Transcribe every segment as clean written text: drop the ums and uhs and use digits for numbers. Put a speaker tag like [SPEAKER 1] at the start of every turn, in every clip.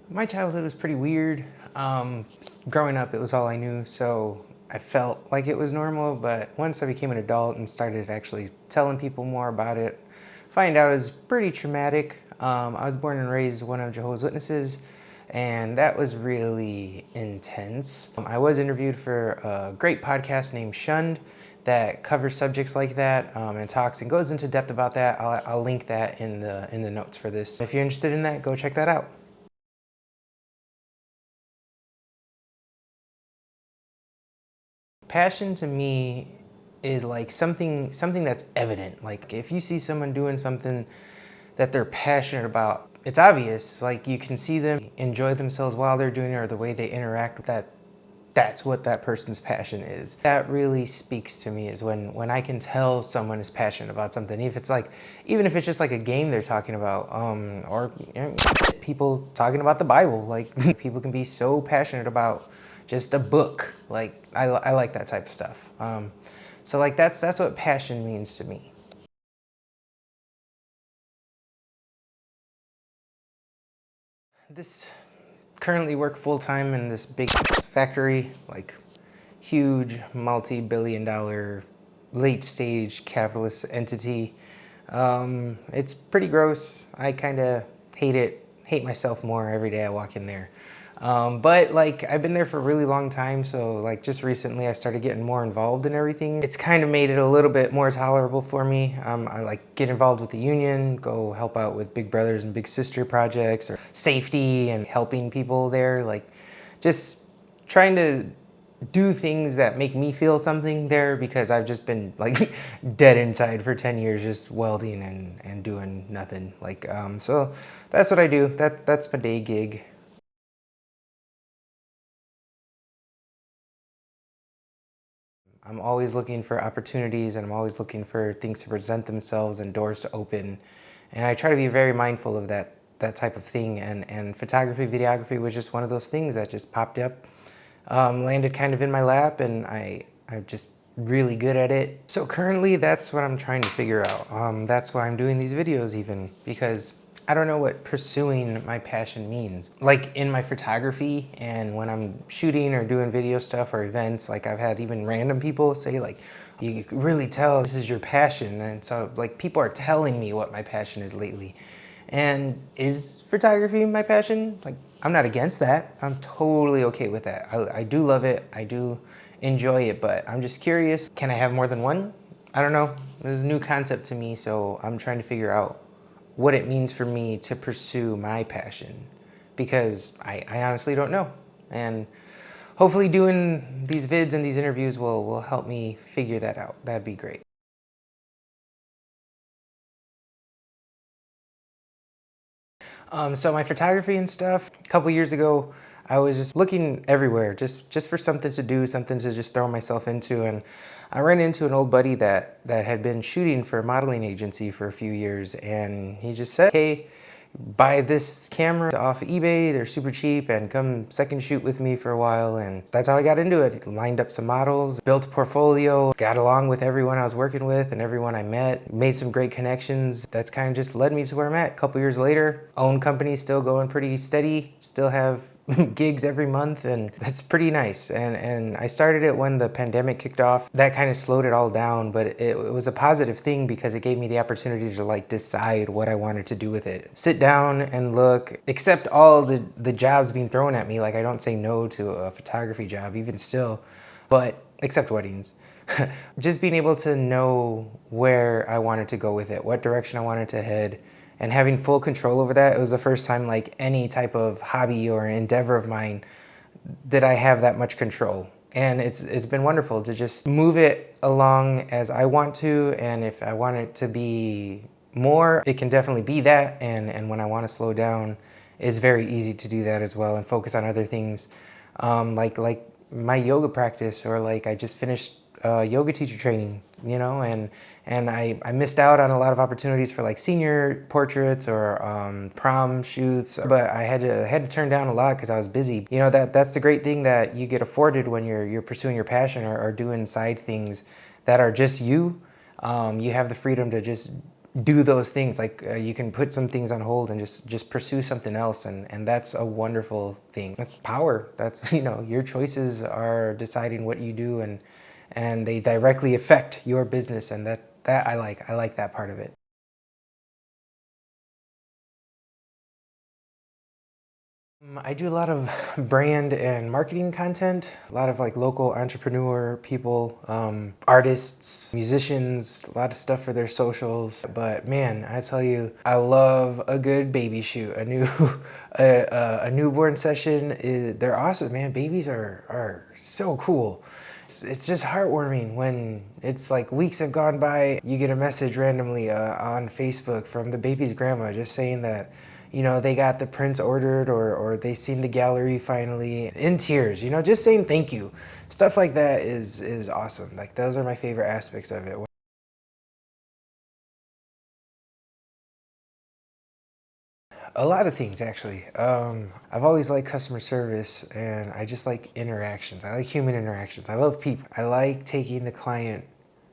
[SPEAKER 1] My childhood was pretty weird. Growing up, it was all I knew, so I felt like it was normal, but once I became an adult and started actually telling people more about it, find out it was pretty traumatic. I was born and raised one of Jehovah's Witnesses, and that was really intense. I was interviewed for a great podcast named Shunned that covers subjects like that and talks and goes into depth about that. I'll link that in the notes for this. If you're interested in that, go check that out. Passion to me is like something that's evident. Like if you see someone doing something that they're passionate about, it's obvious. Like you can see them enjoy themselves while they're doing it, or the way they interact with that. That's what that person's passion is. That really speaks to me, is when I can tell someone is passionate about something. If it's like, even if it's just like a game they're talking about, or people talking about the Bible. Like people can be so passionate about just a book. Like I like that type of stuff. So like that's what passion means to me. This currently work full-time in this big factory, like huge multi-billion-dollar late-stage capitalist entity. It's pretty gross. I kind of hate myself more every day I walk in there. But like I've been there for a really long time, so like just recently I started getting more involved in everything. It's kind of made it a little bit more tolerable for me. I like get involved with the union, go help out with big brothers and big sister projects, or safety and helping people there, like just trying to do things that make me feel something there, because I've just been like dead inside for 10 years just welding and doing nothing. Like so that's what I do. That's my day gig. I'm always looking for opportunities, and I'm always looking for things to present themselves and doors to open. And I try to be very mindful of that type of thing. And photography, videography was just one of those things that just popped up, landed kind of in my lap, and I'm just really good at it. So currently that's what I'm trying to figure out. That's why I'm doing these videos even, because I don't know what pursuing my passion means. Like in my photography, and when I'm shooting or doing video stuff or events, like I've had even random people say like, you can really tell this is your passion. And so like people are telling me what my passion is lately. And is photography my passion? Like I'm not against that. I'm totally okay with that. I do love it. I do enjoy it, but I'm just curious, can I have more than one? I don't know. It's a new concept to me, so I'm trying to figure out what it means for me to pursue my passion, because I honestly don't know. And hopefully doing these vids and these interviews will help me figure that out. That'd be great. So my photography and stuff, a couple years ago, I was just looking everywhere, just for something to do, something to just throw myself into. And I ran into an old buddy that had been shooting for a modeling agency for a few years. And he just said, hey, buy this camera off of eBay, they're super cheap, and come second shoot with me for a while. And that's how I got into it. Lined up some models, built a portfolio, got along with everyone I was working with and everyone I met, made some great connections. That's kind of just led me to where I'm at. A couple years later, own company, still going pretty steady, still have gigs every month, and that's pretty nice. And I started it when the pandemic kicked off. That kind of slowed it all down, but it was a positive thing, because it gave me the opportunity to like decide what I wanted to do with it. Sit down and look, accept all the jobs being thrown at me. Like I don't say no to a photography job even still, but except weddings. Just being able to know where I wanted to go with it, what direction I wanted to head, and having full control over that. It was the first time like any type of hobby or endeavor of mine that I have that much control. And it's been wonderful to just move it along as I want to. And if I want it to be more, it can definitely be that. And when I want to slow down, it's very easy to do that as well and focus on other things. Like my yoga practice, or like I just finished yoga teacher training, you know, and I missed out on a lot of opportunities for like senior portraits or prom shoots, but I had to turn down a lot because I was busy. You know, that's the great thing that you get afforded when you're pursuing your passion, or doing side things that are just you. You have the freedom to just do those things. Like you can put some things on hold and just pursue something else, and that's a wonderful thing. That's power. That's, you know, your choices are deciding what you do, and they directly affect your business, and that I like that part of it. I do a lot of brand and marketing content, a lot of like local entrepreneur people, artists, musicians, a lot of stuff for their socials. But man, I tell you, I love a good baby shoot. A newborn session they're awesome, man. Babies are so cool. It's just heartwarming when it's like weeks have gone by, you get a message randomly on Facebook from the baby's grandma just saying that, you know, they got the prints ordered, or they seen the gallery finally, in tears, you know, just saying thank you. Stuff like that is awesome. Like, those are my favorite aspects of it. A lot of things, actually. I've always liked customer service, and I just like interactions. I like human interactions. I love people. I like taking the client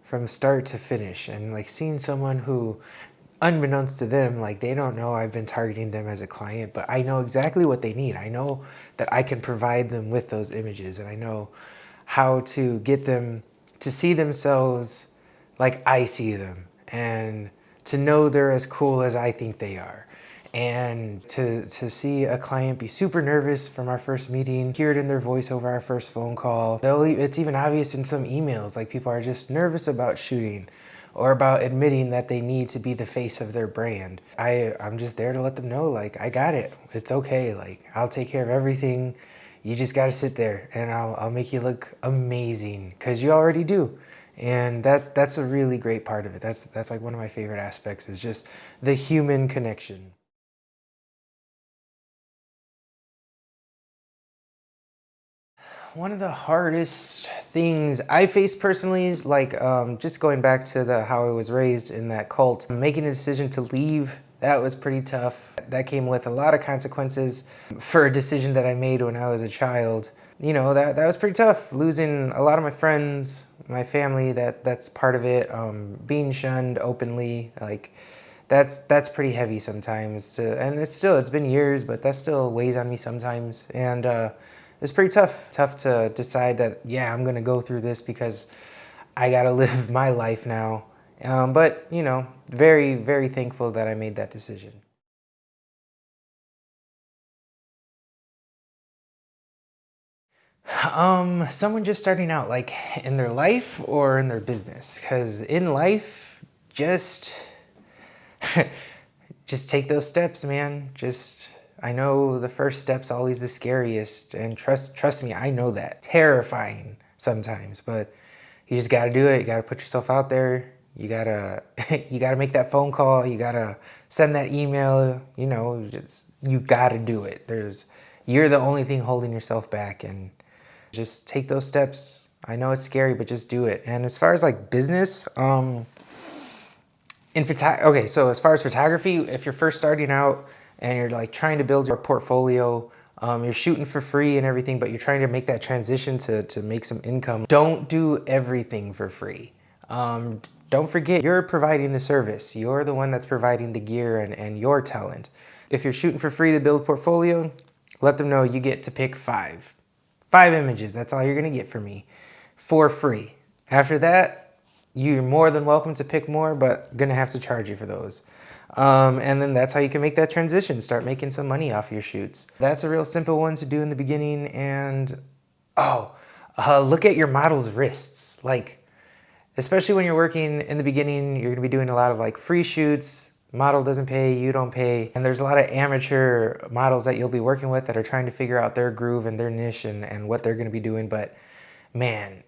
[SPEAKER 1] from start to finish, and like seeing someone who, unbeknownst to them, like they don't know I've been targeting them as a client, but I know exactly what they need. I know that I can provide them with those images, and I know how to get them to see themselves like I see them, and to know they're as cool as I think they are. And to see a client be super nervous from our first meeting, hear it in their voice over our first phone call. It's even obvious in some emails, like people are just nervous about shooting or about admitting that they need to be the face of their brand. I'm just there to let them know, like, I got it. It's okay. Like, I'll take care of everything. You just got to sit there, and I'll make you look amazing, because you already do. And that's a really great part of it. That's like one of my favorite aspects, is just the human connection. One of the hardest things I faced personally is like, just going back to how I was raised in that cult, making a decision to leave. That was pretty tough. That came with a lot of consequences for a decision that I made when I was a child. You know, that was pretty tough. Losing a lot of my friends, my family, that's part of it. Being shunned openly, like that's pretty heavy sometimes. And it's been years, but that still weighs on me sometimes. And it's pretty tough. Tough to decide that, yeah, I'm gonna go through this because I gotta live my life now. But, you know, very, very thankful that I made that decision. Someone just starting out, like in their life or in their business. Because in life, just just take those steps, man. I know the first step's always the scariest, and trust me, I know that. Terrifying sometimes, but you just gotta do it. You gotta put yourself out there. You gotta you gotta make that phone call. You gotta send that email. You know, you gotta do it. You're the only thing holding yourself back, and just take those steps. I know it's scary, but just do it. And as far as like business, okay, so as far as photography, if you're first starting out and you're like trying to build your portfolio, you're shooting for free and everything, but you're trying to make that transition to make some income, don't do everything for free. Don't forget, you're providing the service. You're the one that's providing the gear and your talent. If you're shooting for free to build a portfolio, let them know you get to pick five. 5 images, that's all you're gonna get from me for free. After that, you're more than welcome to pick more, but gonna have to charge you for those. And then that's how you can make that transition, start making some money off your shoots. That's a real simple one to do in the beginning. And look at your model's wrists. Like, especially when you're working in the beginning, you're gonna be doing a lot of like free shoots. Model doesn't pay, you don't pay. And there's a lot of amateur models that you'll be working with that are trying to figure out their groove and their niche and what they're gonna be doing. But man,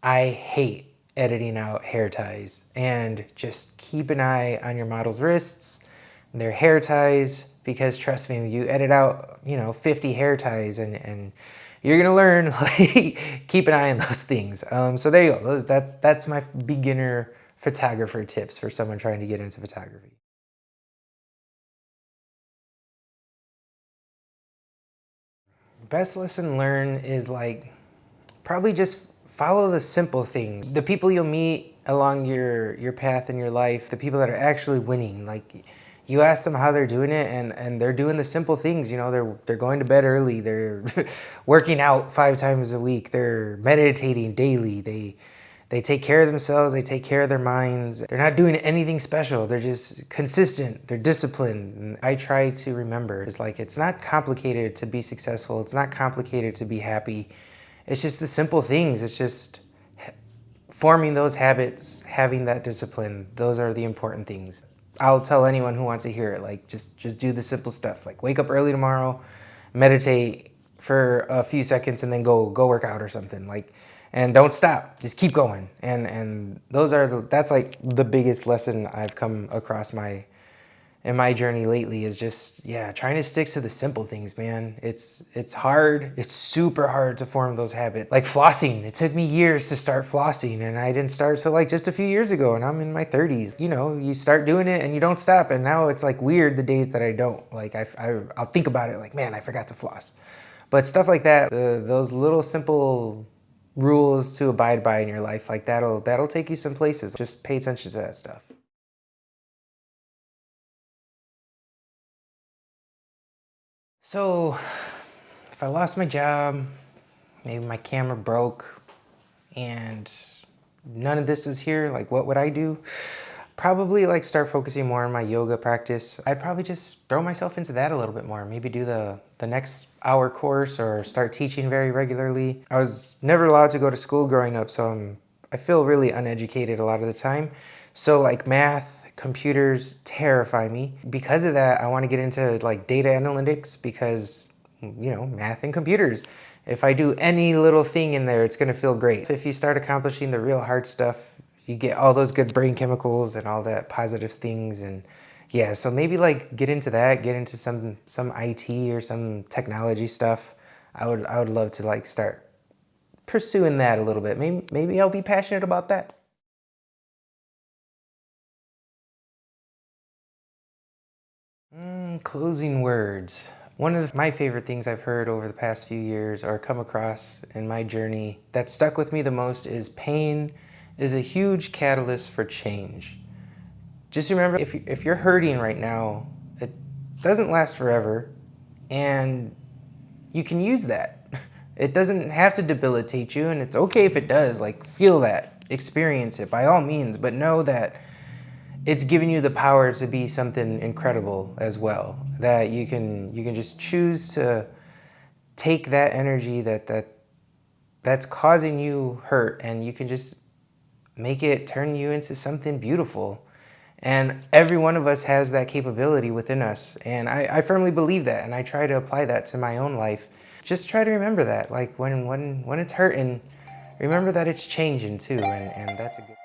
[SPEAKER 1] I hate editing out hair ties. And just keep an eye on your model's wrists, their hair ties, because trust me, you edit out, 50 hair ties and you're gonna learn, like, keep an eye on those things. So there you go. That's my beginner photographer tips for someone trying to get into photography. Best lesson learned is like, probably just follow the simple thing. The people you'll meet along your path in your life, the people that are actually winning, like you ask them how they're doing it, and they're doing the simple things. You know, they're going to bed early, they're working out 5 times a week, they're meditating daily, they take care of themselves, they take care of their minds. They're not doing anything special, they're just consistent, they're disciplined. And I try to remember, it's like, it's not complicated to be successful, it's not complicated to be happy. It's just the simple things. It's just forming those habits, having that discipline. Those are the important things. I'll tell anyone who wants to hear it, like, just do the simple stuff. Like, wake up early tomorrow, meditate for a few seconds, and then go work out or something. Like, and don't stop. Just keep going. And that's like the biggest lesson I've come across in my journey lately, is just, yeah, trying to stick to the simple things, man. It's hard. It's super hard to form those habits. Like flossing, it took me years to start flossing, and I didn't start till like just a few years ago, and I'm in my 30s. You know, you start doing it and you don't stop, and now it's like weird the days that I don't. Like I'll think about it like, man, I forgot to floss. But stuff like that, those little simple rules to abide by in your life, like that'll take you some places. Just pay attention to that stuff. So, if I lost my job, maybe my camera broke, and none of this was here, like what would I do? Probably like start focusing more on my yoga practice. I'd probably just throw myself into that a little bit more. Maybe do the next hour course, or start teaching very regularly. I was never allowed to go to school growing up, so I feel really uneducated a lot of the time. So like math, computers terrify me. Because of that, I want to get into like data analytics, because, you know, math and computers. If I do any little thing in there, it's going to feel great. If you start accomplishing the real hard stuff, you get all those good brain chemicals and all that positive things. And yeah, so maybe like get into that, get into some IT or some technology stuff. I would love to like start pursuing that a little bit. Maybe I'll be passionate about that. Closing words. One of my favorite things I've heard over the past few years, or come across in my journey, that stuck with me the most is pain is a huge catalyst for change. Just remember, if you're hurting right now, it doesn't last forever, and you can use that. It doesn't have to debilitate you, and it's okay if it does. Like, feel that, experience it by all means, but know that it's giving you the power to be something incredible as well. That you can just choose to take that energy that's causing you hurt, and you can just make it turn you into something beautiful. And every one of us has that capability within us. And I firmly believe that, and I try to apply that to my own life. Just try to remember that, like when it's hurting, remember that it's changing too, and that's a good